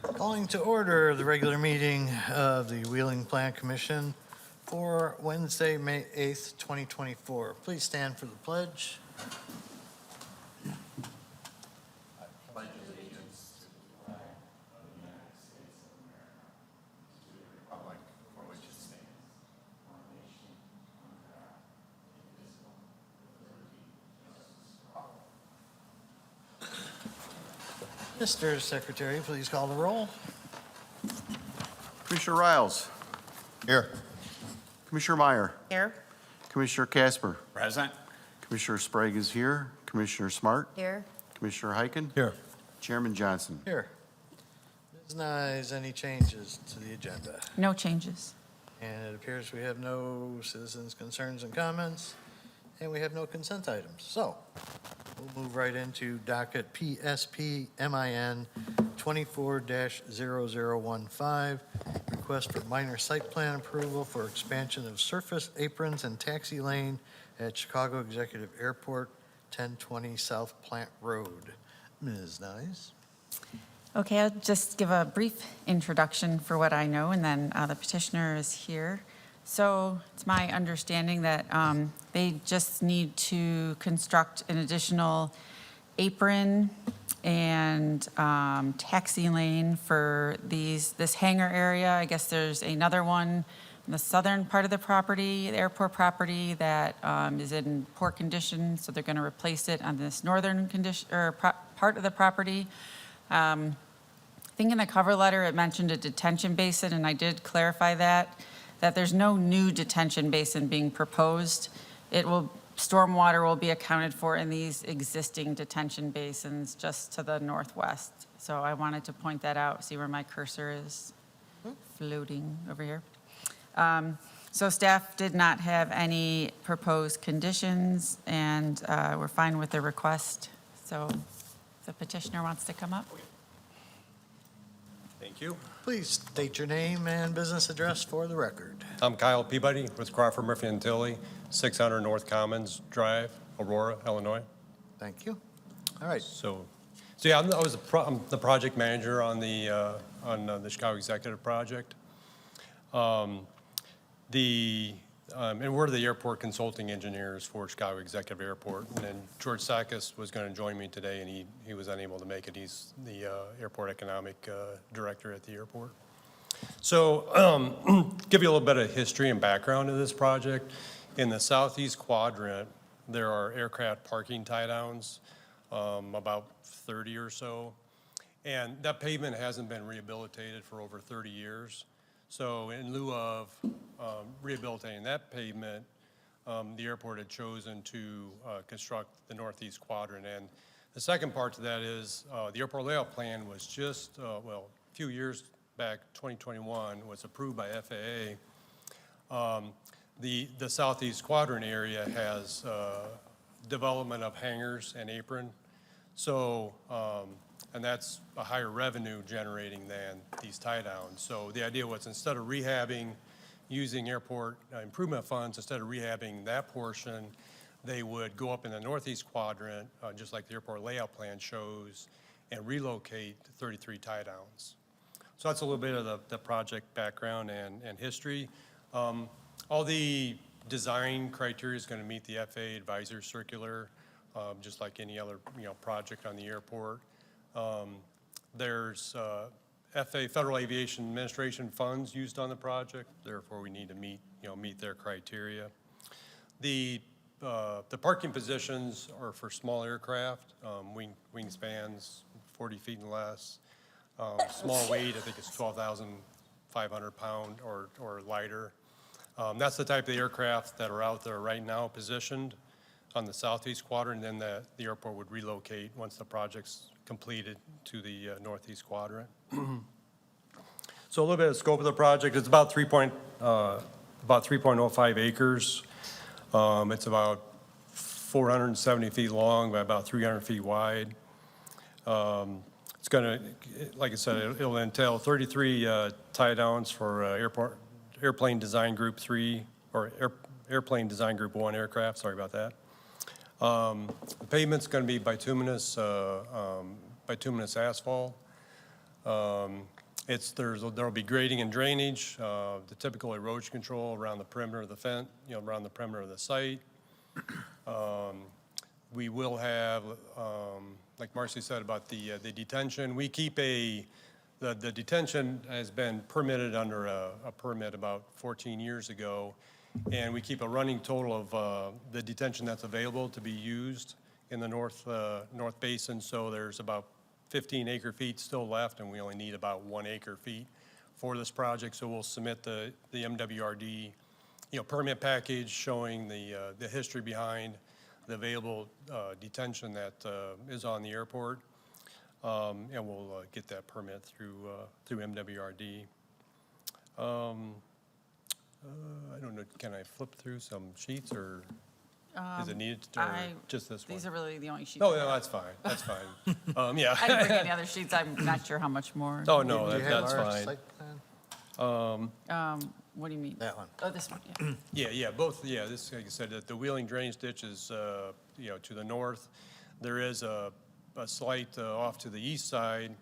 Calling to order the regular meeting of the Wheeling Plan Commission for Wednesday, May 8th, 2024. Please stand for the pledge. Mr. Secretary, please call the roll. Commissioner Riles. Here. Commissioner Meyer. Here. Commissioner Casper. Present. Commissioner Sprague is here. Commissioner Smart. Here. Commissioner Heiken. Here. Chairman Johnson. Here. Ms. Nyes, any changes to the agenda? No changes. And it appears we have no citizens' concerns and comments, and we have no consent items. So we'll move right into docket PSP MIN 24-0015, request for minor site plan approval for expansion of surface aprons and taxi lane at Chicago Executive Airport, 1020 South Plant Road. Ms. Nyes? Okay, I'll just give a brief introduction for what I know, and then the petitioner is here. So it's my understanding that they just need to construct an additional apron and taxi lane for this hangar area. I guess there's another one in the southern part of the property, the airport property, that is in poor condition, so they're going to replace it on this northern condition or part of the property. I think in the cover letter it mentioned a detention basin, and I did clarify that there's no new detention basin being proposed. Stormwater will be accounted for in these existing detention basins just to the northwest. So I wanted to point that out, see where my cursor is floating over here. So staff did not have any proposed conditions, and we're fine with the request. So if the petitioner wants to come up. Thank you. Please state your name and business address for the record. I'm Kyle Peabody with Crawford, Murphy and Tilly, 600 North Commons Drive, Aurora, Illinois. Thank you. All right. So yeah, I'm the project manager on the Chicago Executive Project. And we're the airport consulting engineers for Chicago Executive Airport. And then George Sakis was going to join me today, and he was unable to make it. He's the airport economic director at the airport. So give you a little bit of history and background of this project. In the southeast quadrant, there are aircraft parking tie-downs, about 30 or so. And that pavement hasn't been rehabilitated for over 30 years. So in lieu of rehabilitating that pavement, the airport had chosen to construct the northeast quadrant. And the second part to that is the airport layout plan was just, a few years back, 2021, was approved by FAA. The southeast quadrant area has development of hangars and apron. So, and that's a higher revenue generating than these tie downs. So the idea was, instead of rehabbing, using airport improvement funds, instead of rehabbing that portion, they would go up in the northeast quadrant, just like the airport layout plan shows, and relocate 33 tie downs. So that's a little bit of the project background and history. All the design criteria is going to meet the FAA advisor circular, just like any other project on the airport. There's FAA Federal Aviation Administration funds used on the project, therefore we need to meet their criteria. The parking positions are for small aircraft, wingspans 40 feet and less. Small weight, I think it's 12,500 pound or lighter. That's the type of aircraft that are out there right now positioned on the southeast quadrant, and then the airport would relocate once the project's completed to the northeast quadrant. So a little bit of scope of the project. It's about 3.05 acres. It's about 470 feet long by about 300 feet wide. It's going to, like I said, it'll entail 33 tie downs for Airplane Design Group 3 or Airplane Design Group 1 aircraft. Sorry about that. The pavement's going to be bituminous asphalt. There'll be grading and drainage, the typical erosion control around the perimeter of the fence, around the perimeter of the site. We will have, like Marcy said about the detention, we keep the detention has been permitted under a permit about 14 years ago, and we keep a running total of the detention that's available to be used in the North Basin, so there's about 15 acre-feet still left, and we only need about 1 acre-feet for this project, so we'll submit the MWRD, permit package showing the history behind the available detention that is on the airport, and we'll get that permit through MWRD. I don't know, can I flip through some sheets, or is it needed, or just this one? These are really the only sheets. Oh, I no, have. that's fine, that's fine. Yeah. I didn't bring any other sheets. I'm not sure how much more. Oh, no, Do you have that's our fine. site plan? What do you mean? That one. Oh, this one, yeah. Yeah, both, this, like I said, the wheeling drainage ditch is, to the north. There is a slight off to the east side,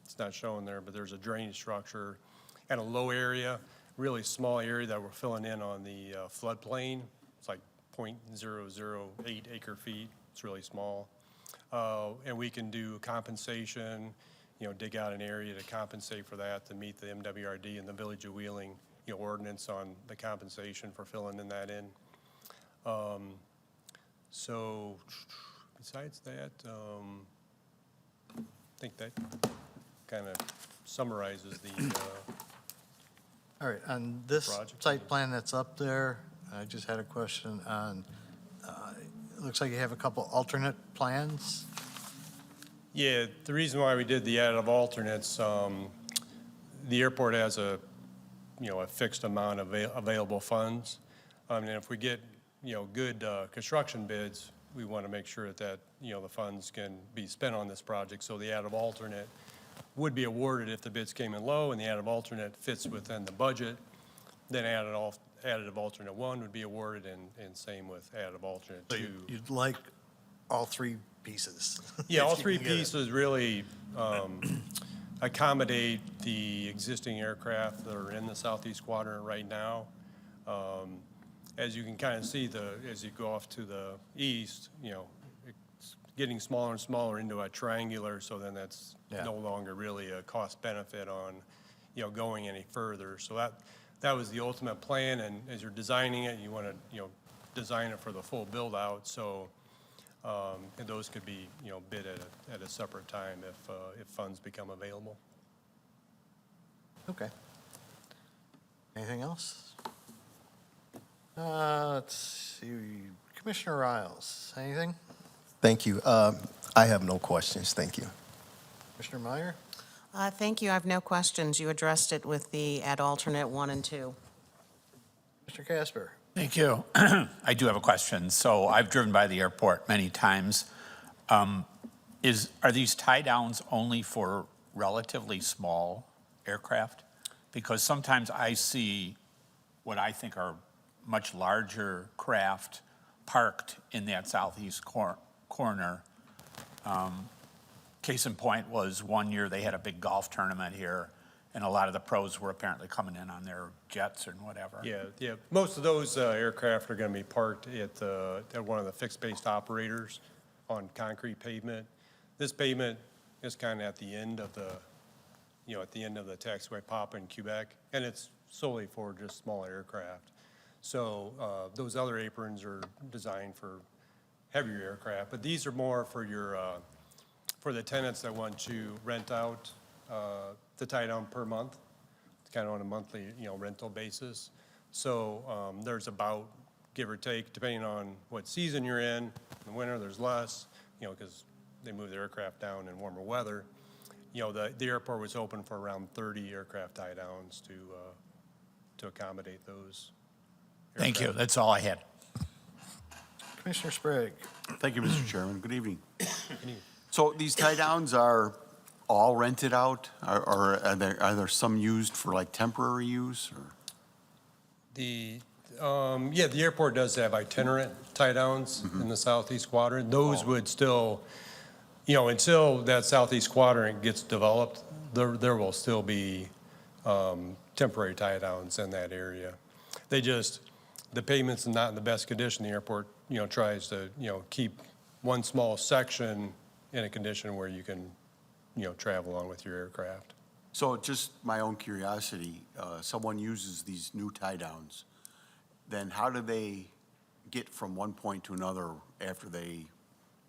it's not shown there, but there's a drainage structure and a low area, really small area that we're filling in on the floodplain. It's like 0.008 acre-feet, it's really small. And we can do compensation, dig out an area to compensate for that to meet the MWRD and the Village of Wheeling ordinance on the compensation for filling in that in. So besides that, I think that kind of summarizes the, All right, on this Project. site plan that's up there, I just had a question on, it looks like you have a couple alternate plans. yeah, the reason why we did the additive alternates, the airport has a fixed amount of available funds. And if we get, good construction bids, we want to make sure that, the funds can be spent on this project. So the additive alternate would be awarded if the bids came in low and the additive alternate fits within the budget. Then additive alternate 1 would be awarded, and same with additive alternate So 2. you'd like all three pieces. Yeah, all if you three can get it. pieces really accommodate the existing aircraft that are in the southeast quadrant right now. As you can kind of see, as you go off to the east, it's getting smaller and smaller into a triangular, so then that's Yeah. no longer really a cost benefit on, going any further. So that was the ultimate plan, and as you're designing it, you want to, design it for the full build out. So and those could be, bid at a separate time if funds become available. Okay. Anything else? Let's see, Commissioner Riles, anything? Thank you. I have no questions. Thank you. Commissioner Meyer? Thank you. I have no questions. You addressed it with the ad alternate 1 and 2. Mr. Casper? Thank you. I do have a question. So I've driven by the airport many times. Are these tie downs only for relatively small aircraft? Because sometimes I see what I think are much larger craft parked in that southeast corner. Case in point was one year they had a big golf tournament here, and a lot of the pros were apparently coming in on their jets and whatever. Yeah. Most of those aircraft are going to be parked at one of the fixed-based operators on concrete pavement. This pavement is kind of at the end of the, taxiway pop in Quebec, and it's solely for just small aircraft. So those other aprons are designed for heavier aircraft, but these are more for your for the tenants that want to rent out the tie down per month. It's kind of on a monthly, rental basis. So there's about, give or take, depending on what season you're in. In the winter, there's less, because they move the aircraft down in warmer weather. The airport was open for around 30 aircraft tie downs to accommodate those. Thank you. aircraft. That's all I had. Commissioner Sprague? Thank you, Mr. Chairman. Good evening. So these tie downs are all rented out, or are there some used for like temporary use, or? The airport does have itinerant tie downs in the southeast quadrant. Those would still, until that southeast quadrant gets developed, there will still be temporary tie-downs in that area. The pavement's not in the best condition. The airport, tries to, keep one small section in a condition where you can, travel on with your aircraft. So just my own curiosity, someone uses these new tie-downs, then how do they get from one point to another after they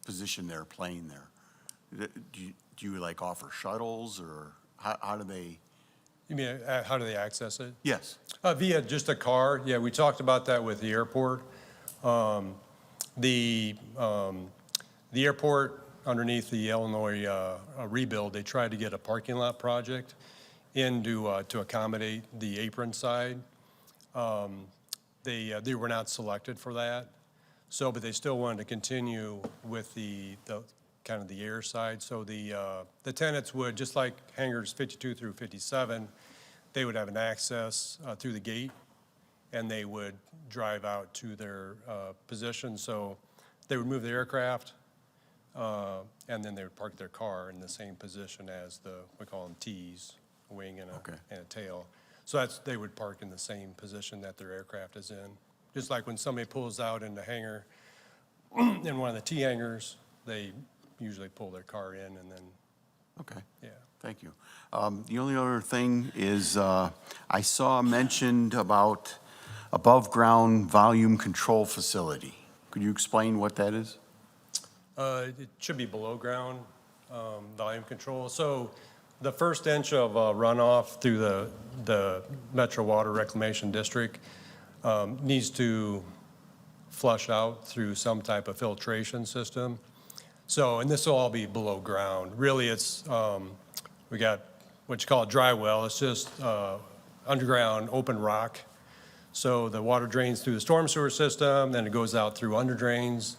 position their plane there? Do you like offer shuttles, or how do they? You mean, how do they access it? Yes. Via just a car. Yeah, we talked about that with the airport. The airport, underneath the Illinois rebuild, they tried to get a parking lot project in to accommodate the apron side. They were not selected for that. So, but they still wanted to continue with the kind of the air side. So the tenants would, just like hangars 52 through 57, they would have an access through the gate, and they would drive out to their position. So they would move the aircraft, and then they would park their car in the same position as we call them T's, a wing and a tail. So they would park in the same position that their aircraft is in. Just like when somebody pulls out in the hangar, in one of the T hangars, they usually pull their car in and then, Okay. yeah. Thank you. The only other thing is, I saw mentioned about above-ground volume control facility. Could you explain what that is? It should be below ground volume control. So the first inch of runoff through the Metro Water Reclamation District needs to flush out through some type of filtration system. So, and this will all be below ground. Really, it's, we got what you call a dry well. It's just underground open rock. So the water drains through the storm sewer system, then it goes out through under drains,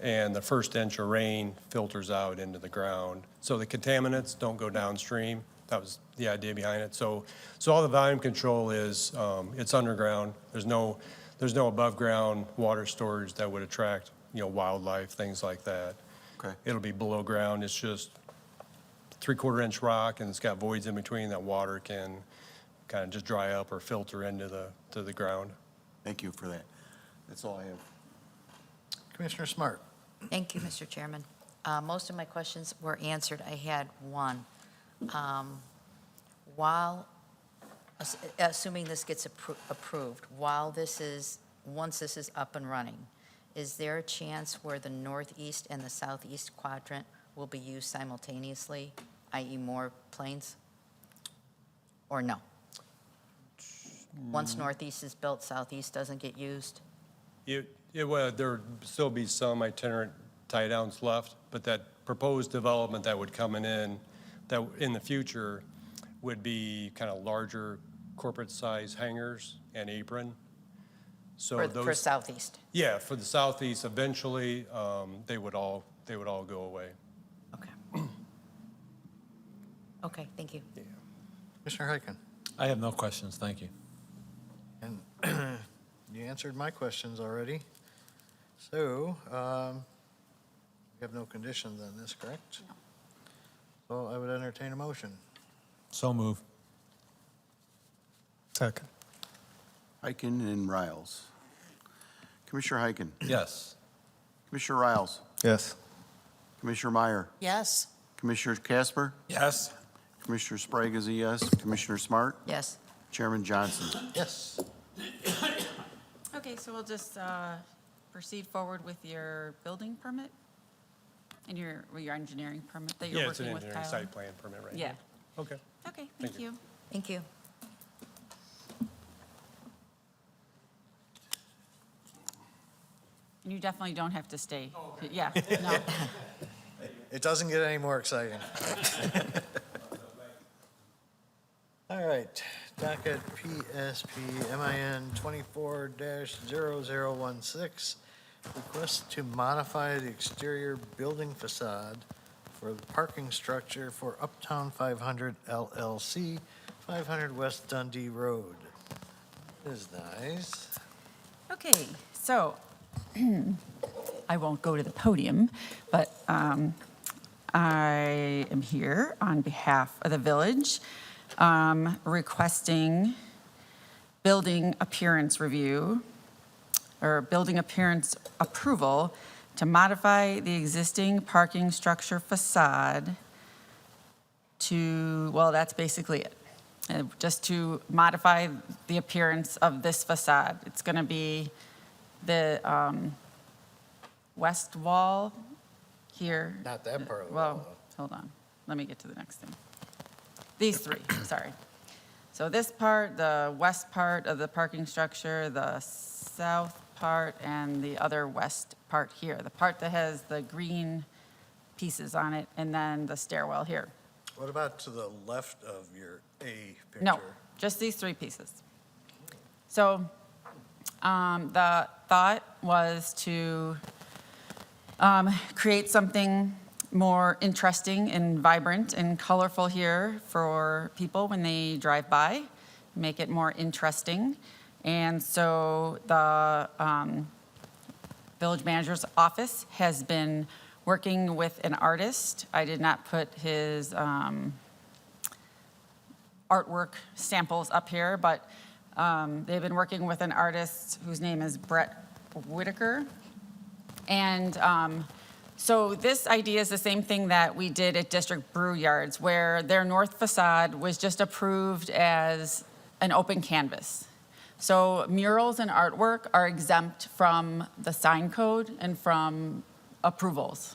and the first inch of rain filters out into the ground. So the contaminants don't go downstream. That was the idea behind it. So all the volume control is, it's underground. There's no above ground water storage that would attract, wildlife, things like that. Okay. It'll be below ground. It's just 3/4 inch rock, and it's got voids in between that water can kind of just dry up or filter into the ground. Thank you for that. That's all I have. Commissioner Smart. Thank you, Mr. Chairman. Most of my questions were answered. I had one. Assuming this gets approved, once this is up and running, is there a chance where the northeast and the southeast quadrant will be used simultaneously, i.e. more planes? Or no? Once northeast is built, southeast doesn't get used? There'd still be some itinerant tie-downs left, but that proposed development that would come in that in the future would be kind of larger corporate size hangars and apron. So For southeast? Yeah, for the southeast, eventually, they would all go away. Okay. Okay, thank you. Commissioner Heiken. I have no questions, thank you. And you answered my questions already. So, we have no conditions on this, correct? No. So I would entertain a motion. So move. Second. Heiken and Riles. Commissioner Heiken. Yes. Commissioner Riles. Yes. Commissioner Meyer. Yes. Commissioner Casper. Yes. Commissioner Sprague is a yes. Commissioner Smart. Yes. Chairman Johnson. Yes. Okay, so we'll just proceed forward with your building permit and your engineering permit that you're Yeah, it's an working with engineering Kyle? site plan permit right now. Yeah. Okay. Okay, Thank thank you. Thank you. And you definitely don't have to stay. Yeah, no. It doesn't get any more exciting. All right, docket PSP MIN 24-0016, request to modify the exterior building facade for the parking structure for Uptown 500 LLC, 500 West Dundee Road. This is nice. Okay, so I won't go to the podium, but I am here on behalf of the village requesting building appearance review or building appearance approval to modify the existing parking structure facade to, well, that's basically it. Just to modify the appearance of this facade. It's going to be the west wall here. Not that part of the Well, wall. hold on. Let me get to the next thing. These three, sorry. So this part, the west part of the parking structure, the south part, and the other west part here. The part that has the green pieces on it, and then the stairwell here. What about to the left of your A picture? No, just these three pieces. So the thought was to create something more interesting and vibrant and colorful here for people when they drive by, make it more interesting. And so the village manager's office has been working with an artist. I did not put his artwork samples up here, but they've been working with an artist whose name is Brett Whitaker. And so this idea is the same thing that we did at District Brew Yards, where their north facade was just approved as an open canvas. So murals and artwork are exempt from the sign code and from approvals.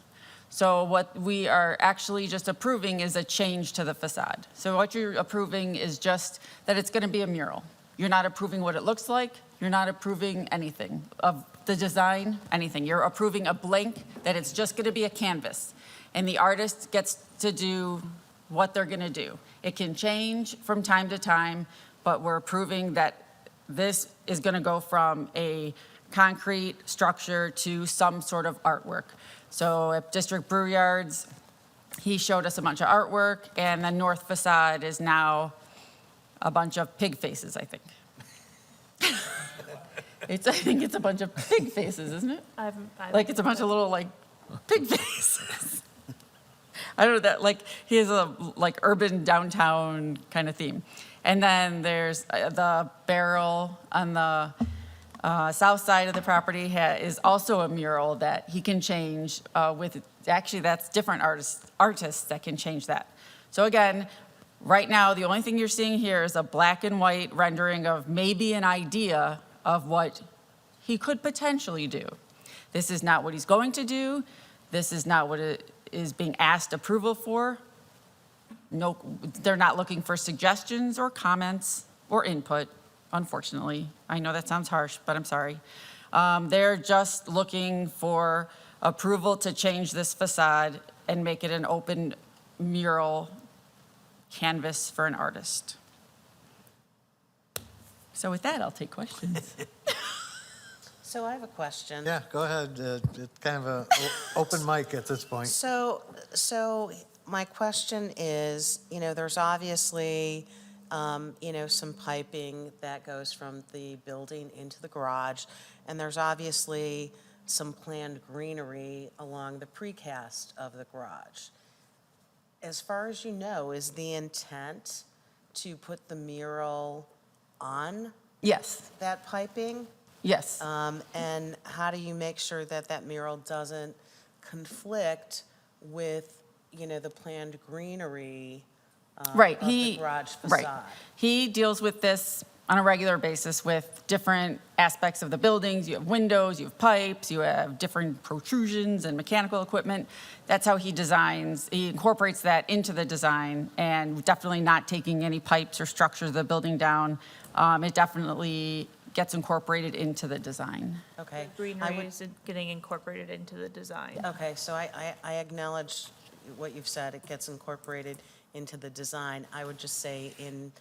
So what we are actually just approving is a change to the facade. So what you're approving is just that it's going to be a mural. You're not approving what it looks like. You're not approving anything of the design, anything. You're approving a blank that it's just going to be a canvas. And the artist gets to do what they're going to do. It can change from time to time, but we're approving that this is going to go from a concrete structure to some sort of artwork. So at District Brew Yards, he showed us a bunch of artwork, and the north facade is now a bunch of pig faces, I think. I think it's a bunch of pig faces, isn't it? Like it's a bunch of little like pig faces. I don't know that, like he has a like urban downtown kind of theme. And then there's the barrel on the south side of the property is also a mural that he can change with, actually that's different artists that can change that. So again, right now, the only thing you're seeing here is a black and white rendering of maybe an idea of what he could potentially do. This is not what he's going to do. This is not what it is being asked approval for. No, they're not looking for suggestions or comments or input, unfortunately. I know that sounds harsh, but I'm sorry. They're just looking for approval to change this facade and make it an open mural canvas for an artist. So with that, I'll take questions. So I have a question. Yeah, go ahead. It's kind of a open mic at this point. So my question is, there's obviously, some piping that goes from the building into the garage, and there's obviously some planned greenery along the precast of the garage. As far as you know, is the intent to put the mural on Yes, that piping? yes. And how do you make sure that that mural doesn't conflict with, the planned greenery Right, of the garage right. facade? He deals with this on a regular basis with different aspects of the buildings. You have windows, you have pipes, you have different protrusions and mechanical equipment. That's how he designs. He incorporates that into the design, and definitely not taking any pipes or structures of the building down. It definitely gets incorporated into the design. Okay. Greenery is getting incorporated into the design. Okay, so I acknowledge what you've said, it gets incorporated into the design. I would just say in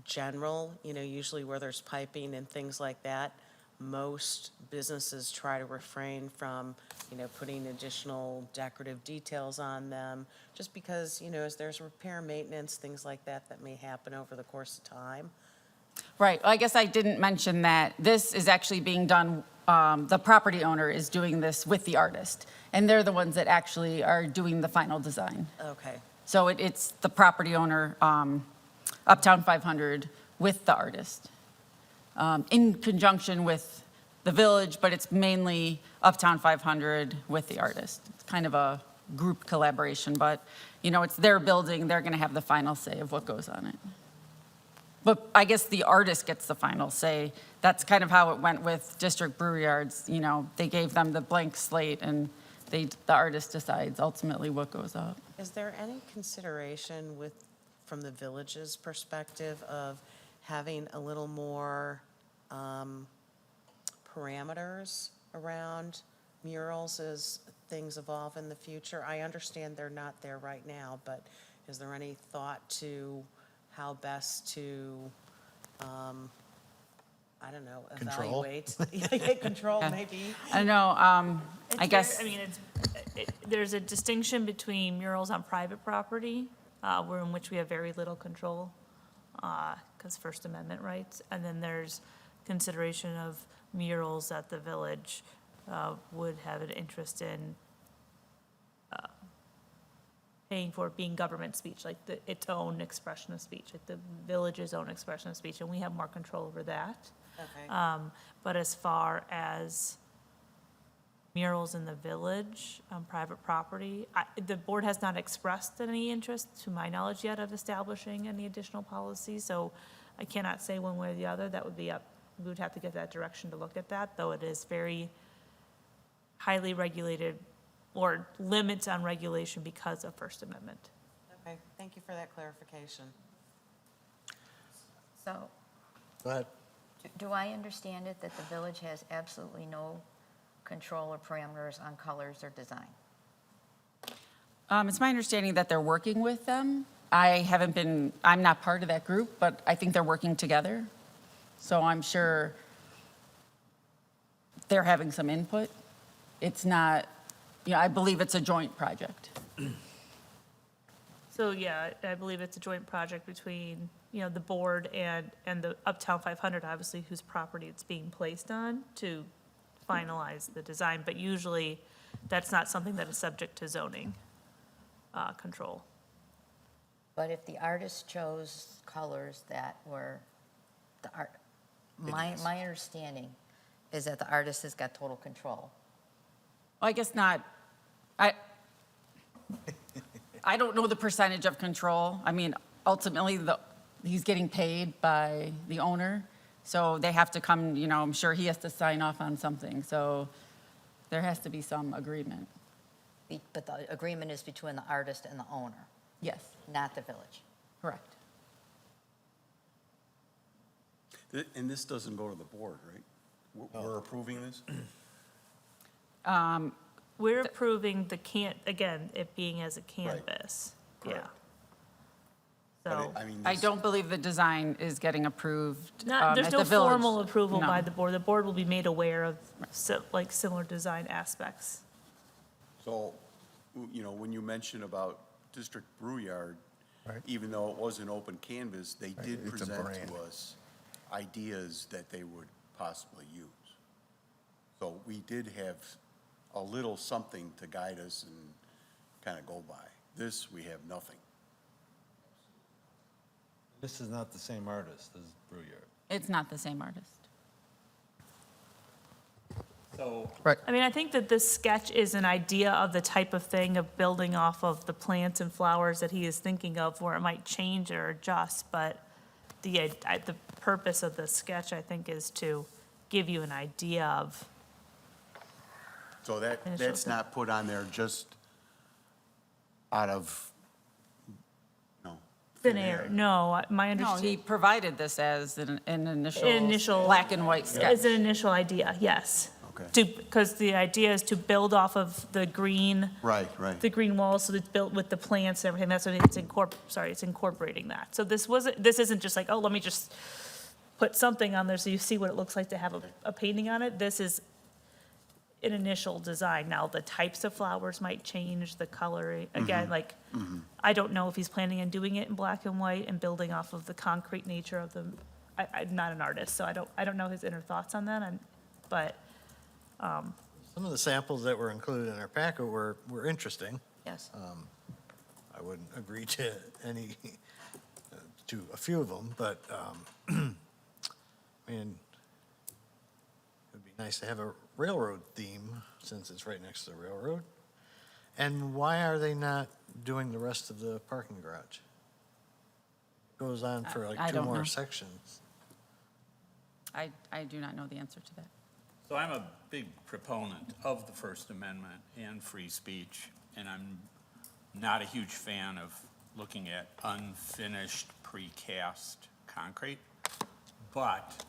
general, usually where there's piping and things like that, most businesses try to refrain from, putting additional decorative details on them, just because, as there's repair, maintenance, things like that that may happen over the course of time. Right, well, I guess I didn't mention that this is actually being done, the property owner is doing this with the artist, and they're the ones that actually are doing the final design. Okay. So it's the property owner, Uptown 500, with the artist, in conjunction with the village, but it's mainly Uptown 500 with the artist. It's kind of a group collaboration, but, you know, it's their building, they're going to have the final say of what goes on it. But I guess the artist gets the final say. That's kind of how it went with District Brewery Yards. You know, they gave them the blank slate, and the artist decides ultimately what goes up. Is there any consideration from the village's perspective of having a little more parameters around murals as things evolve in the future? I understand they're not there right now, but is there any thought to how best to, I don't know, Control? evaluate? Yeah, control, maybe. I don't know, I It's guess. very- I mean, there's a distinction between murals on private property, in which we have very little control, because First Amendment rights, and then there's consideration of murals that the village would have an interest in paying for being government speech, like its own expression of speech, like the village's own expression of speech, and we have more control over that. Okay. But as far as murals in the village on private property, the board has not expressed any interest, to my knowledge yet, of establishing any additional policies, so I cannot say one way or the other. That would be up, we would have to get that direction to look at that, though it is very highly regulated, or limits on regulation because of First Amendment. Okay, thank you for that clarification. So, Go ahead. do I understand it that the village has absolutely no control or parameters on colors or design? It's my understanding that they're working with them. I'm not part of that group, but I think they're working together. So I'm sure they're having some input. It's not, you know, I believe it's a joint project. So, yeah, I believe it's a joint project between, you know, the board and the Uptown 500, obviously, whose property it's being placed on, to finalize the design. But usually, that's not something that is subject to zoning control. But if the artist chose colors that were the art, my understanding is that the artist has got total control. Well, I guess not. I don't know the percentage of control. I mean, ultimately, he's getting paid by the owner, so they have to come, you know, I'm sure he has to sign off on something, so there has to be some agreement. But the agreement is between the artist and the owner, Yes, not the village. correct. And this doesn't go to the board, right? We're approving this? We're approving again, it being as a canvas. Yeah. Correct. But So, I don't believe the design is getting approved there's at no the village. formal approval No. by the board. The board will be made aware of like similar design aspects. So, you know, when you mention about District Brew Yard, Right. even though it was an open canvas, they did it's a present brand. to us ideas that they would possibly use. So we did have a little something to guide us and kind of go by. This, we have nothing. This is not the same artist as Brewyard. It's not the same artist. I mean, I think that this sketch is an idea of the type of thing of building off of the plants and flowers that he is thinking of, where it might change or adjust, but the purpose of the sketch, I think, is to give you an idea of, So Initial that's thing. not put on there just out of, no. thin air. No, my No, he understanding, provided this as an initial Initial- black and white sketch. it's an initial idea, yes. Okay. Because the idea is to build off of the green, Right, right. the green walls, so it's built with the plants and everything, that's what it's incorporating that. So this isn't just like, oh, let me just put something on there so you see what it looks like to have a painting on it. This is an initial design. Now, the types of flowers might change, the coloring, again, like, I don't know if he's planning on doing it in black and white and building off of the concrete nature of the, I'm not an artist, so I don't know his inner thoughts on that, but, Some of the samples that were included in our packet were interesting. Yes. I wouldn't agree to any, to a few of them, but, I mean, it'd be nice to have a railroad theme, since it's right next to the railroad. And why are they not doing the rest of the parking garage? Goes on for I like two don't more know. sections. I do not know the answer to that. So I'm a big proponent of the First Amendment and free speech, and I'm not a huge fan of looking at unfinished precast concrete. But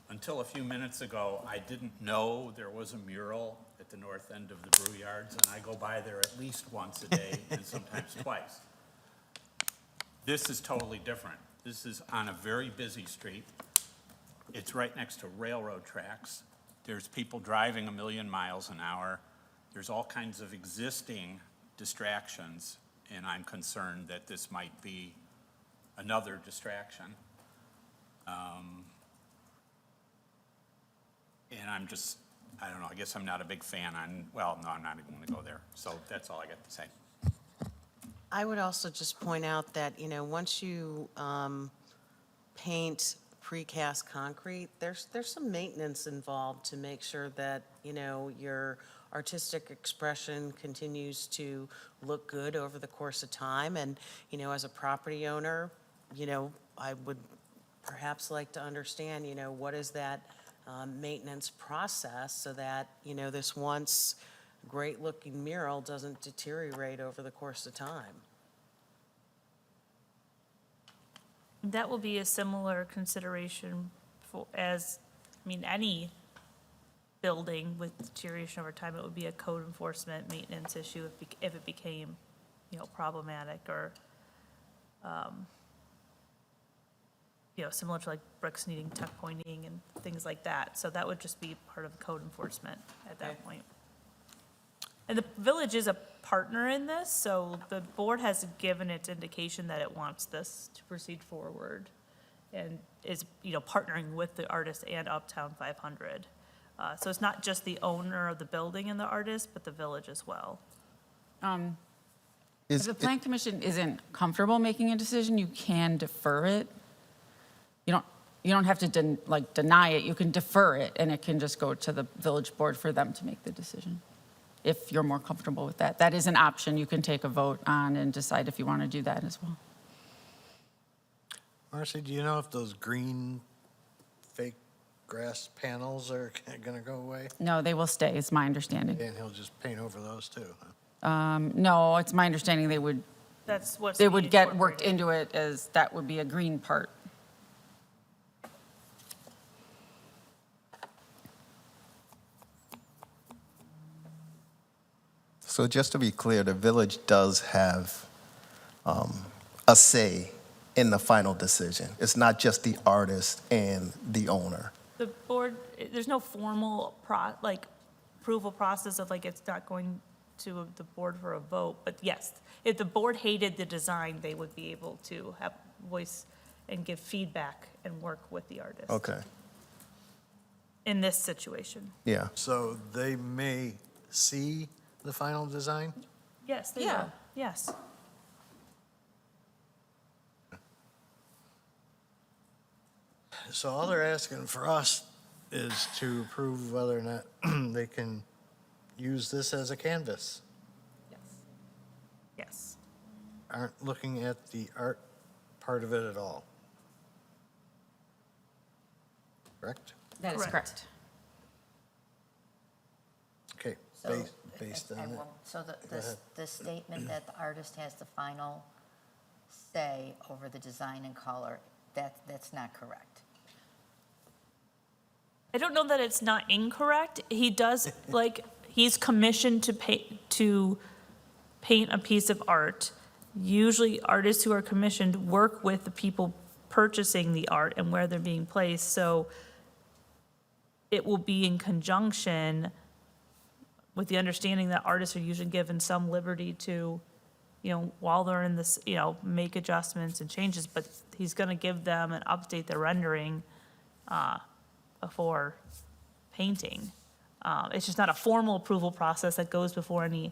until a few minutes ago, I didn't know there was a mural at the north end of the brew yards, and I go by there at least once a day and sometimes twice. This is totally different. This is on a very busy street. It's right next to railroad tracks. There's people driving 1,000,000 miles an hour. There's all kinds of existing distractions, and I'm concerned that this might be another distraction. And I'm just, I don't know, I guess I'm not a big fan well, no, I'm not even gonna go there. So that's all I got to say. I would also just point out that, once you paint precast concrete, there's some maintenance involved to make sure that, your artistic expression continues to look good over the course of time. And, as a property owner, I would perhaps like to understand, what is that maintenance process so that, this once great-looking mural doesn't deteriorate over the course of time. that will be a similar consideration any building with deterioration over time. It would be a code enforcement maintenance issue if it became, problematic or, similar to like bricks needing tuck pointing and things like that. So that would just be part of code enforcement at that point. And the village is a partner in this, so the board has given its indication that it wants this to proceed forward and is, partnering with the artist and Uptown 500. So it's not just the owner of the building and the artist, but the village as well. If the plan commission isn't comfortable making a decision, you can defer it. You don't have to deny it, you can defer it, and it can just go to the village board for them to make the decision, if you're more comfortable with that. That is an option you can take a vote on and decide if you want to do that as well. Marcy, do you know if those green fake grass panels are gonna go away? No, they will stay, is my understanding. And he'll just paint over those too, huh? No, it's my understanding they would That's get worked incorporated. into it as that would be a green part. So just to be clear, the village does have a say in the final decision. It's not just the artist and the owner. The board, there's no formal approval process of it's not going to the board for a vote, but yes, if the board hated the design, they would be able to have voice and give feedback and work with the artist. Okay, In this situation. yeah. So they may see the final design? Yes, they Yeah. will, yes. So all they're asking for us is to prove whether or not they can use this as a canvas. Yes. Yes. Aren't looking at the art part of it at all. Correct? That is Correct. correct. Okay, So, based I on it. will- So ahead. the statement that the artist has the final say over the design and color, that's not correct. I don't know that it's not incorrect. He does, he's commissioned to paint a piece of art. Usually artists who are commissioned work with the people purchasing the art and where they're being placed, so it will be in conjunction with the understanding that artists are usually given some liberty to, while they're in this, make adjustments and changes, but he's gonna give them and update the rendering, before painting. It's just not a formal approval process that goes before any,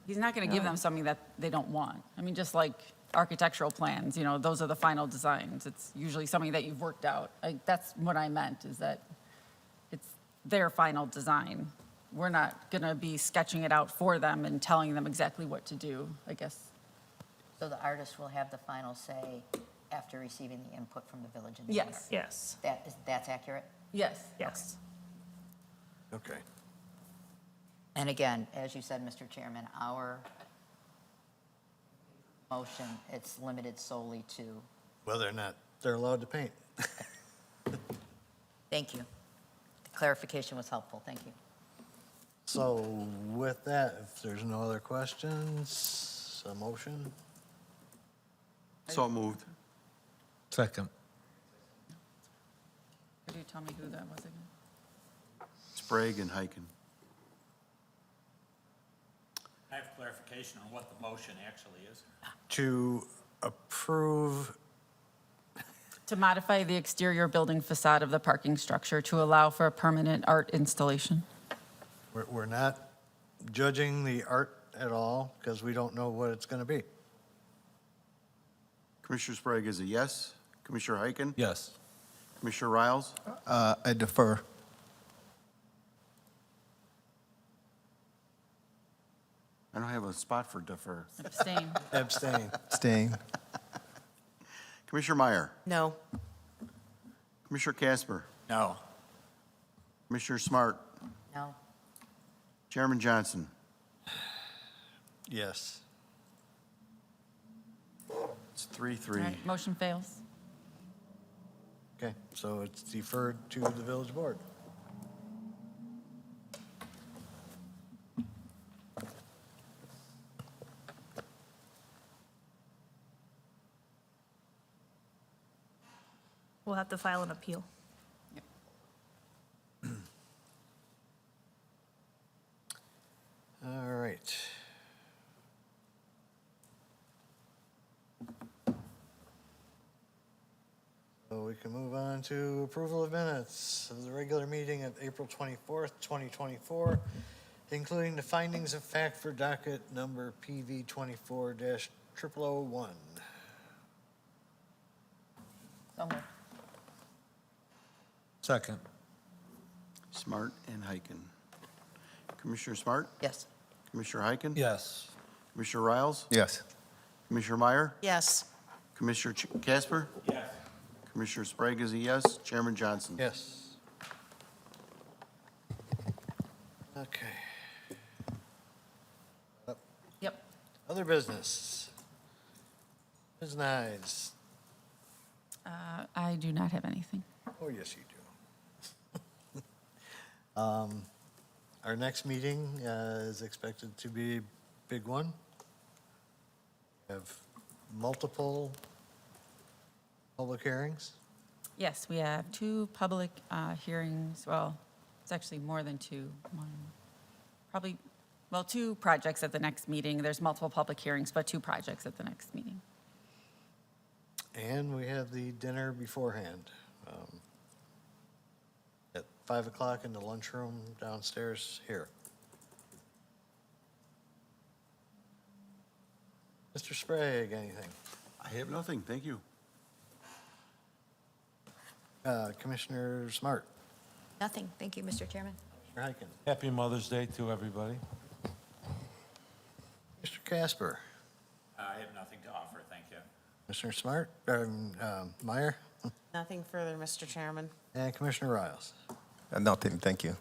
He's not going to give them something that they don't want. I mean, just like architectural plans, those are the final designs. It's usually something that you've worked out. That's what I meant, is that it's their final design. We're not going to be sketching it out for them and telling them exactly what to do, I guess. So the artist will have the final say after receiving the input from the village engineer? Yes. yes, That's accurate? Yes. yes. Okay. And again, as you said, Mr. Chairman, our motion, it's limited solely to, Whether or not they're allowed to paint. thank you. The clarification was helpful, thank you. So with that, if there's no other questions, a motion? So moved. Second. Could you tell me who that was again? Sprague and Heiken. I have clarification on what the motion actually is. To approve, To modify the exterior building facade of the parking structure to allow for a permanent art installation. we're not judging the art at all because we don't know what it's going to be. Commissioner Sprague is a yes. Commissioner Heiken? Yes. Commissioner Riles? I defer. I don't have a spot for defer. Abstain. Abstain. Staying. Commissioner Meyer? No. Commissioner Casper? No. Commissioner Smart? No? Chairman Johnson? Yes. It's All 3-3. right, motion fails. Okay, so it's deferred to the village board. We'll have to file an appeal. All right. So we can move on to approval of minutes of the regular meeting of April 24th, 2024, including the findings of fact for docket number PV 24-0001. So moved. Second. Smart and Heiken. Commissioner Smart? Yes. Commissioner Heiken? Yes. Commissioner Riles? Yes. Commissioner Meyer? Yes. Commissioner Casper? Yes. Commissioner Sprague is a yes. Chairman Johnson? Yes. Okay. Yep. Other business. Ms. Nides. I do not have anything. Oh, yes, you do. Our next meeting is expected to be a big one. We have multiple public hearings. Yes, we have two public hearings. Well, it's actually more than two. Two projects at the next meeting. There's multiple public hearings, but two projects at the next meeting. And we have the dinner beforehand at 5 o'clock in the lunchroom downstairs here. Mr. Sprague, anything? I have nothing. Thank you. Commissioner Smart? Nothing, thank you, Mr. Chairman. Commissioner Heiken? Happy Mother's Day to everybody. Mr. Casper? I have nothing to offer, thank you. Commissioner Smart? Meyer? Nothing further, Mr. Chairman. And Commissioner Riles? Nothing, thank you.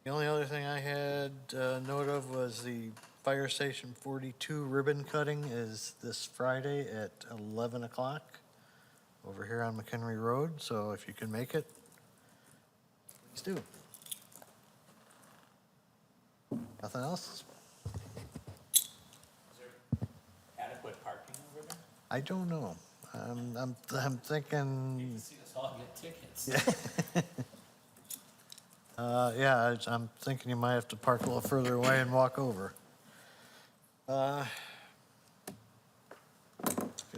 The only other thing I had note of was the Fire Station 42 ribbon cutting is this Friday at 11 o'clock over here on McHenry Road, so if you can make it, please do. Nothing else? Is there adequate parking over there? I don't know. I'm thinking, See us all get tickets. yeah, I'm thinking you might have to park a little further away and walk over. Feel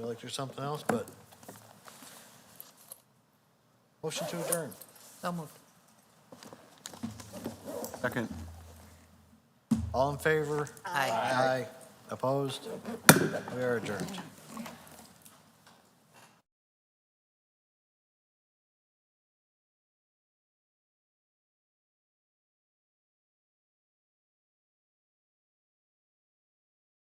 like there's something else, but. Motion to adjourn. So moved. Second. All in favor? Aye. Aye. Opposed? We are adjourned.